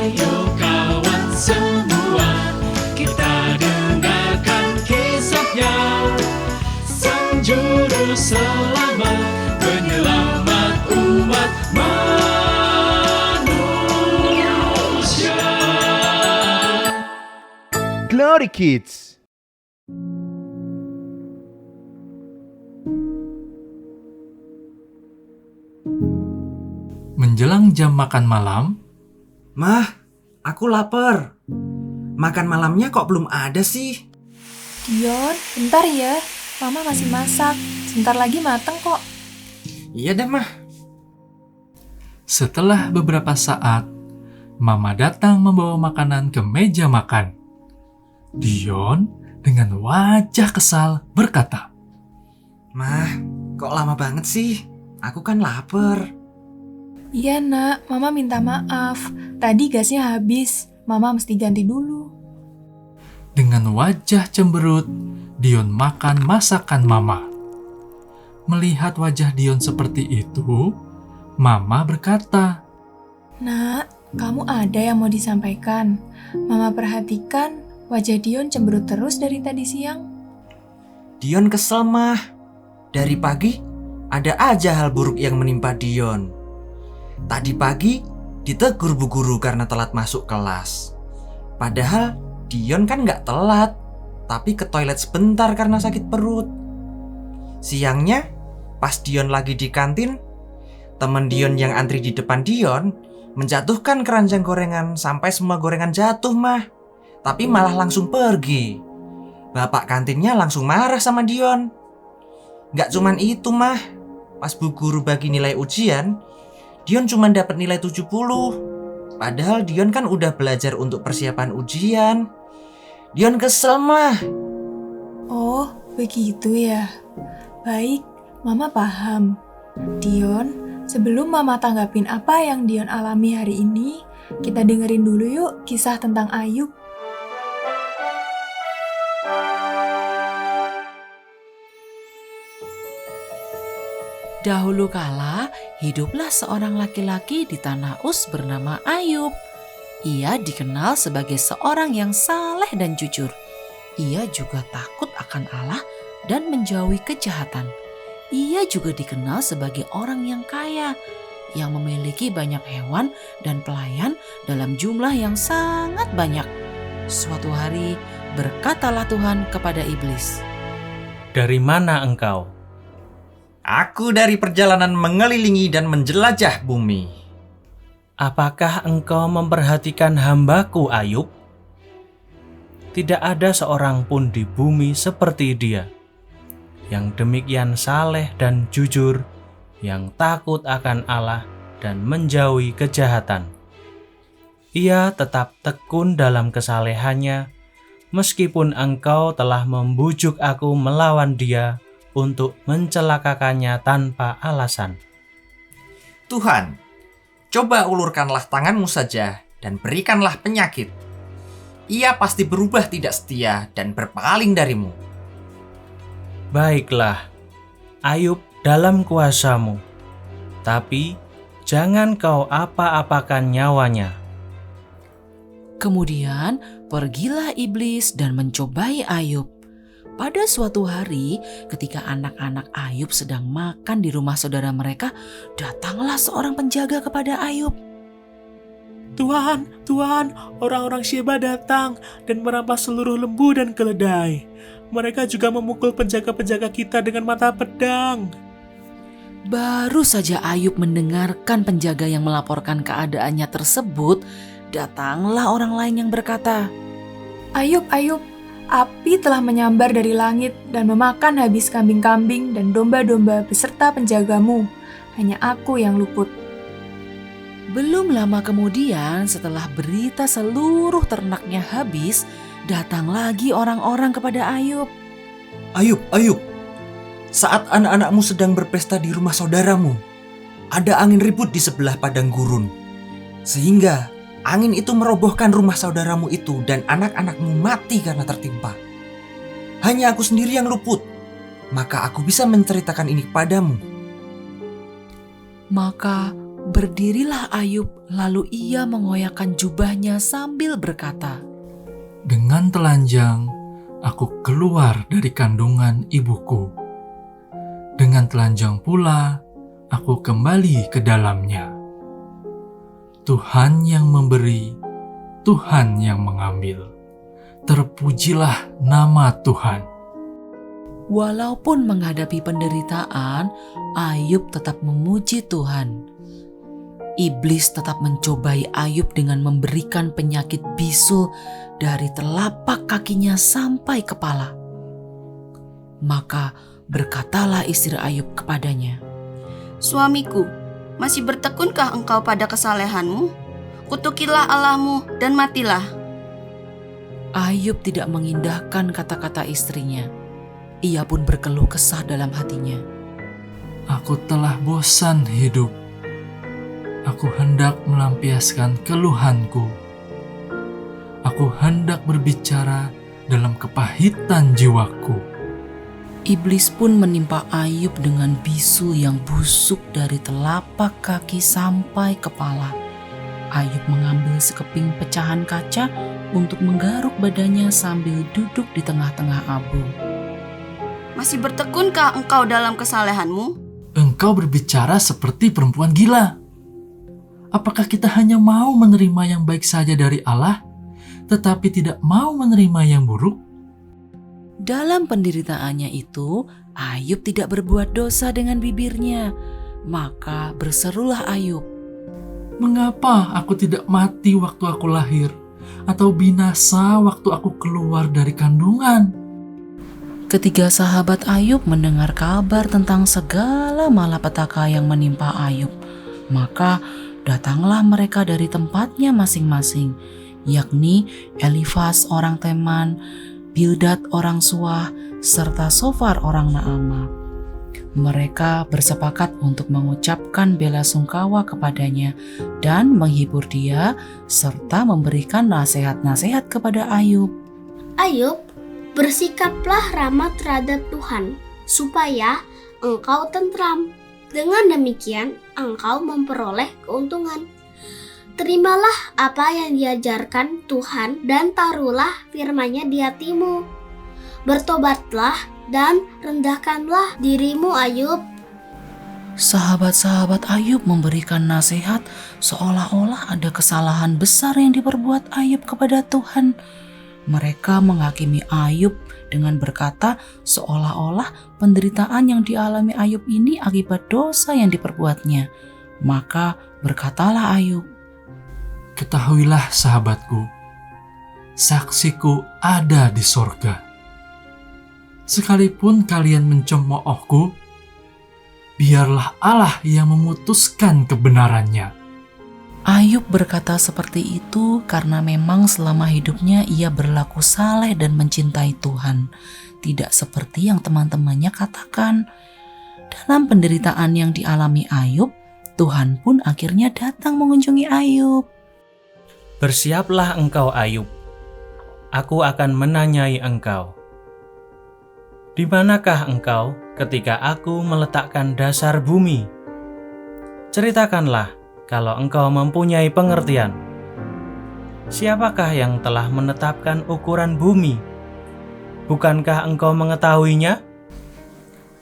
Ayo kawan semua, kita dengarkan kisahnya. Sang Juru Selamat, penyelamat umat manusia. Glory Kids. Menjelang jam makan malam, Mah, aku lapar. Makan malamnya kok belum ada sih? Dion, bentar ya. Mama masih masak. Sebentar lagi mateng kok. Iya deh, Mah. setelah beberapa saat, Mama datang membawa makanan ke meja makan. Dion dengan wajah kesal berkata, Mah, kok lama banget sih? Aku kan lapar. Iya nak, Mama minta maaf. Tadi gasnya habis. Mama mesti ganti dulu. dengan wajah cemberut, Dion makan masakan Mama. Melihat wajah Dion seperti itu, Mama berkata, Nak, kamu ada yang mau disampaikan? Mama perhatikan wajah Dion cemberut terus dari tadi siang. Dion kesel, Mah. Dari pagi, ada aja hal buruk yang menimpa Dion. Tadi pagi, ditegur bu guru karena telat masuk kelas. Padahal, Dion kan nggak telat, tapi ke toilet sebentar karena sakit perut. Siangnya, pas Dion lagi di kantin, temen Dion yang antri di depan Dion menjatuhkan keranjang gorengan sampai semua gorengan jatuh, Mah. Tapi malah langsung pergi. Bapak kantinnya langsung marah sama Dion. Nggak cuman itu, Mah. Pas bu guru bagi nilai ujian, Dion cuma dapat nilai 70. Padahal Dion kan udah belajar untuk persiapan ujian. Dion kesel, Mah. Oh, begitu ya. Baik, Mama paham. Dion, sebelum Mama tanggapin apa yang Dion alami hari ini, kita dengerin dulu yuk kisah tentang Ayub. Dahulu kala, hiduplah seorang laki-laki di tanah Uz bernama Ayub. Ia dikenal sebagai seorang yang saleh dan jujur. Ia juga takut akan Allah dan menjauhi kejahatan. Ia juga dikenal sebagai orang yang kaya, yang memiliki banyak hewan dan pelayan dalam jumlah yang sangat banyak. Suatu hari, berkatalah Tuhan kepada iblis, "Dari mana engkau?" Aku dari perjalanan mengelilingi dan menjelajah bumi. "Apakah engkau memperhatikan hambaku Ayub? Tidak ada seorang pun di bumi seperti dia, yang demikian saleh dan jujur, yang takut akan Allah dan menjauhi kejahatan. Ia tetap tekun dalam kesalehannya, meskipun engkau telah membujuk aku melawan dia untuk mencelakakannya tanpa alasan." Tuhan, coba ulurkanlah tanganmu saja dan berikanlah penyakit. Ia pasti berubah tidak setia dan berpaling darimu. "Baiklah, Ayub dalam kuasamu, tapi jangan kau apa-apakan nyawanya." Kemudian pergilah iblis dan mencobai Ayub. Pada suatu hari, ketika anak-anak Ayub sedang makan di rumah saudara mereka, datanglah seorang penjaga kepada Ayub. Tuhan, orang-orang Sheba datang dan merampas seluruh lembu dan keledai. Mereka juga memukul penjaga-penjaga kita dengan mata pedang. Baru saja Ayub mendengarkan penjaga yang melaporkan keadaannya tersebut, datanglah orang lain yang berkata, Ayub, api telah menyambar dari langit dan memakan habis kambing-kambing dan domba-domba beserta penjagamu. Hanya aku yang luput. Belum lama kemudian, setelah berita seluruh ternaknya habis, datang lagi orang-orang kepada Ayub. Ayub, saat anak-anakmu sedang berpesta di rumah saudaramu, ada angin ribut di sebelah padang gurun, sehingga angin itu merobohkan rumah saudaramu itu dan anak-anakmu mati karena tertimpa. Hanya aku sendiri yang luput, maka aku bisa menceritakan ini kepadamu. Maka Berdirilah Ayub, lalu ia mengoyakkan jubahnya sambil berkata, Dengan telanjang, aku keluar dari kandungan ibuku. Dengan telanjang pula, aku kembali ke dalamnya. Tuhan yang memberi, Tuhan yang mengambil. Terpujilah nama Tuhan. Walaupun menghadapi penderitaan, Ayub tetap memuji Tuhan. Iblis tetap mencobai Ayub dengan memberikan penyakit bisul dari telapak kakinya sampai kepala. Maka berkatalah istri Ayub kepadanya, Suamiku, masih bertekunkah engkau pada kesalehanmu? Kutukilah Allahmu dan matilah. Ayub tidak mengindahkan kata-kata istrinya. Ia pun berkeluh kesah dalam hatinya. Aku telah bosan hidup. Aku hendak melampiaskan keluhanku. Aku hendak berbicara dalam kepahitan jiwaku. Iblis pun menimpa Ayub dengan bisul yang busuk dari telapak kaki sampai kepala. Ayub mengambil sekeping pecahan kaca untuk menggaruk badannya sambil duduk di tengah-tengah abu. Masih bertekunkah engkau dalam kesalehanmu? Engkau berbicara seperti perempuan gila. Apakah kita hanya mau menerima yang baik saja dari Allah, tetapi tidak mau menerima yang buruk? Dalam penderitaannya itu, Ayub tidak berbuat dosa dengan bibirnya. Maka berserulah Ayub, Mengapa aku tidak mati waktu aku lahir, atau binasa waktu aku keluar dari kandungan? Ketiga sahabat Ayub mendengar kabar tentang segala malapetaka yang menimpa Ayub. Maka datanglah mereka dari tempatnya masing-masing, yakni Elifas orang Teman, Bildad orang Suah, serta Sofar orang Naamah. Mereka bersepakat untuk mengucapkan bela sungkawa kepadanya dan menghibur dia, serta memberikan nasihat-nasihat kepada Ayub. Ayub, bersikaplah ramah terhadap Tuhan, supaya engkau tentram. Dengan demikian, engkau memperoleh keuntungan. Terimalah apa yang diajarkan Tuhan dan taruhlah firman-Nya di hatimu. Bertobatlah dan rendahkanlah dirimu, Ayub. Sahabat-sahabat Ayub memberikan nasihat seolah-olah ada kesalahan besar yang diperbuat Ayub kepada Tuhan. Mereka menghakimi Ayub dengan berkata seolah-olah penderitaan yang dialami Ayub ini akibat dosa yang diperbuatnya. Maka berkatalah Ayub, Ketahuilah sahabatku, saksiku ada di sorga. Sekalipun kalian mencemoohku, biarlah Allah yang memutuskan kebenarannya. Ayub berkata seperti itu karena memang selama hidupnya ia berlaku saleh dan mencintai Tuhan. Tidak seperti yang teman-temannya katakan. Dalam penderitaan yang dialami Ayub, Tuhan pun akhirnya datang mengunjungi Ayub. Bersiaplah engkau Ayub. Aku akan menanyai engkau. Di manakah engkau ketika aku meletakkan dasar bumi? Ceritakanlah kalau engkau mempunyai pengertian. Siapakah yang telah menetapkan ukuran bumi? Bukankah engkau mengetahuinya?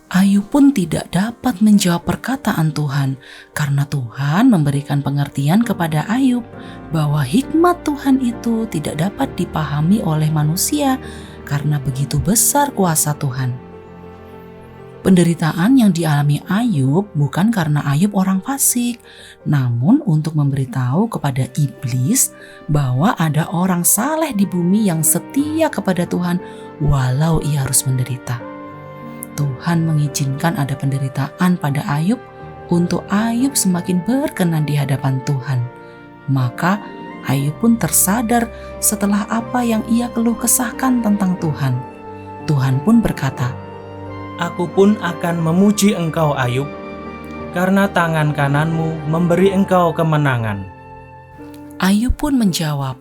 Ayub pun tidak dapat menjawab perkataan Tuhan karena Tuhan memberikan pengertian kepada Ayub bahwa hikmat Tuhan itu tidak dapat dipahami oleh manusia karena begitu besar kuasa Tuhan. Penderitaan yang dialami Ayub bukan karena Ayub orang fasik, namun untuk memberitahu kepada iblis bahwa ada orang saleh di bumi yang setia kepada Tuhan walau ia harus menderita. Tuhan mengizinkan ada penderitaan pada Ayub untuk Ayub semakin berkenan di hadapan Tuhan. Maka Ayub pun tersadar setelah apa yang ia keluh kesahkan tentang Tuhan. Tuhan pun berkata, Aku pun akan memuji engkau Ayub, karena tangan kananmu memberi engkau kemenangan. Ayub pun menjawab,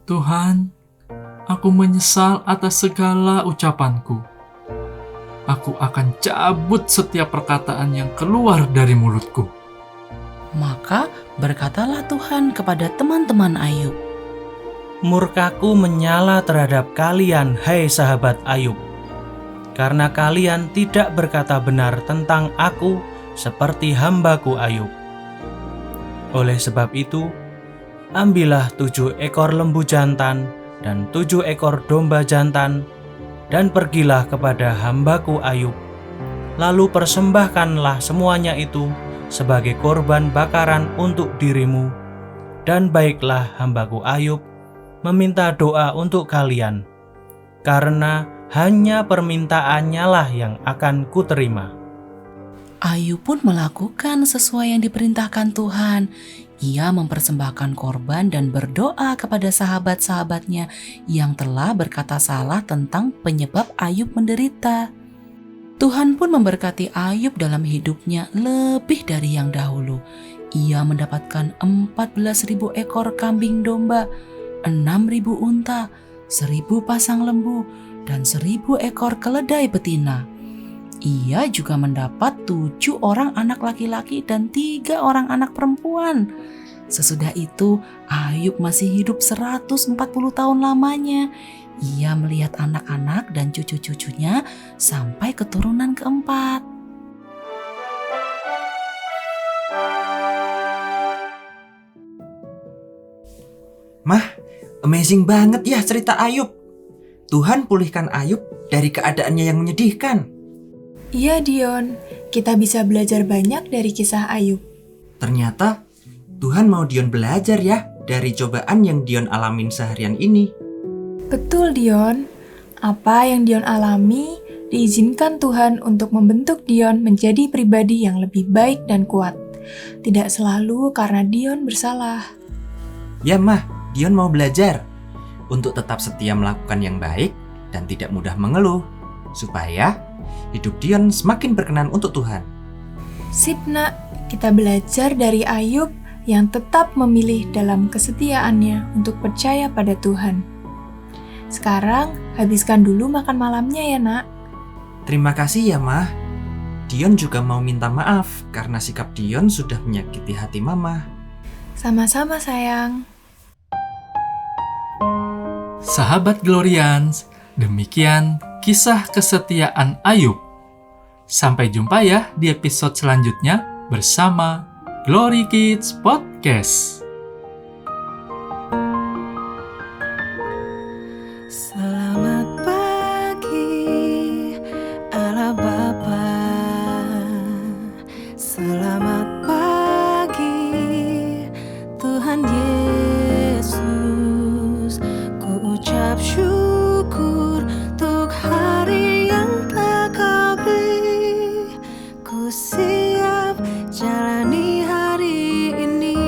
Tuhan, aku menyesal atas segala ucapanku. Aku akan cabut setiap perkataan yang keluar dari mulutku. Maka berkatalah Tuhan kepada teman-teman Ayub, Murkaku menyala terhadap kalian, hai sahabat Ayub, karena kalian tidak berkata benar tentang aku seperti hambaku Ayub. Oleh sebab itu, ambillah 7 ekor lembu jantan dan 7 ekor domba jantan, dan pergilah kepada hambaku Ayub. Lalu persembahkanlah semuanya itu sebagai korban bakaran untuk dirimu, dan baiklah hambaku Ayub meminta doa untuk kalian, karena hanya permintaannya lah yang akan kuterima. Ayub pun melakukan sesuai yang diperintahkan Tuhan. Ia mempersembahkan korban dan berdoa kepada sahabat-sahabatnya yang telah berkata salah tentang penyebab Ayub menderita. Tuhan pun memberkati Ayub dalam hidupnya lebih dari yang dahulu. Ia mendapatkan 14.000 ekor kambing domba, 6.000 unta, 1.000 pasang lembu, dan 1.000 ekor keledai betina. Ia juga mendapat 7 orang anak laki-laki dan 3 orang anak perempuan. Sesudah itu, Ayub masih hidup 140 tahun lamanya. Ia melihat anak-anak dan cucu-cucunya sampai keturunan keempat. Mah, amazing banget ya cerita Ayub. Tuhan pulihkan Ayub dari keadaannya yang menyedihkan. Iya Dion, kita bisa belajar banyak dari kisah Ayub. Ternyata Tuhan mau Dion belajar ya dari cobaan yang Dion alamin seharian ini. Betul Dion, apa yang Dion alami diizinkan Tuhan untuk membentuk Dion menjadi pribadi yang lebih baik dan kuat. Tidak selalu karena Dion bersalah. Ya Mah, Dion mau belajar untuk tetap setia melakukan yang baik dan tidak mudah mengeluh, supaya hidup Dion semakin berkenan untuk Tuhan. Sip nak, kita belajar dari Ayub yang tetap memilih dalam kesetiaannya untuk percaya pada Tuhan. Sekarang, habiskan dulu makan malamnya ya nak. Terima kasih ya Mah. Dion juga mau minta maaf karena sikap Dion sudah menyakiti hati Mama. Sama-sama sayang. Sahabat Glorians, demikian kisah kesetiaan Ayub. Sampai jumpa ya di episode selanjutnya bersama Glory Kids Podcast. Selamat pagi, Allah Bapa. Selamat pagi, Tuhan Yesus. Ku ucap syukur untuk hari yang telah Kau beri. Ku siap jalani hari ini.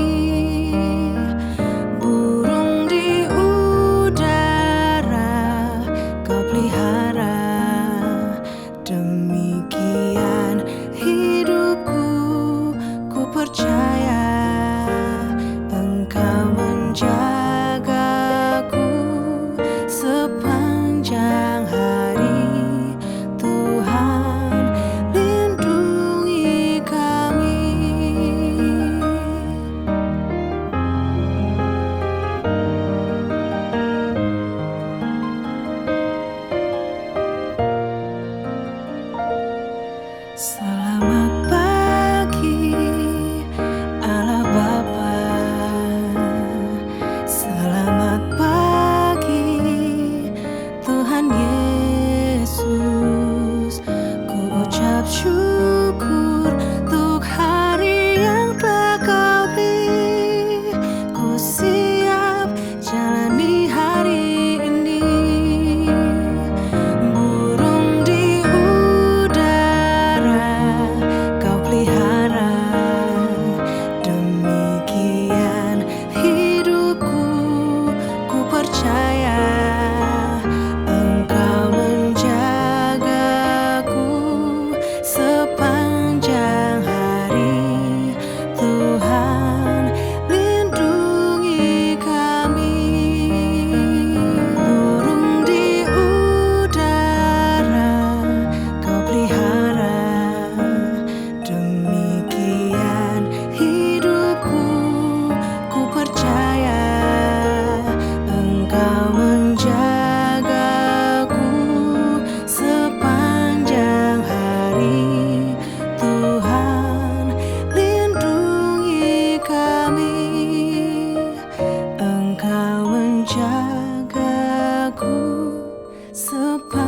aku sepanjang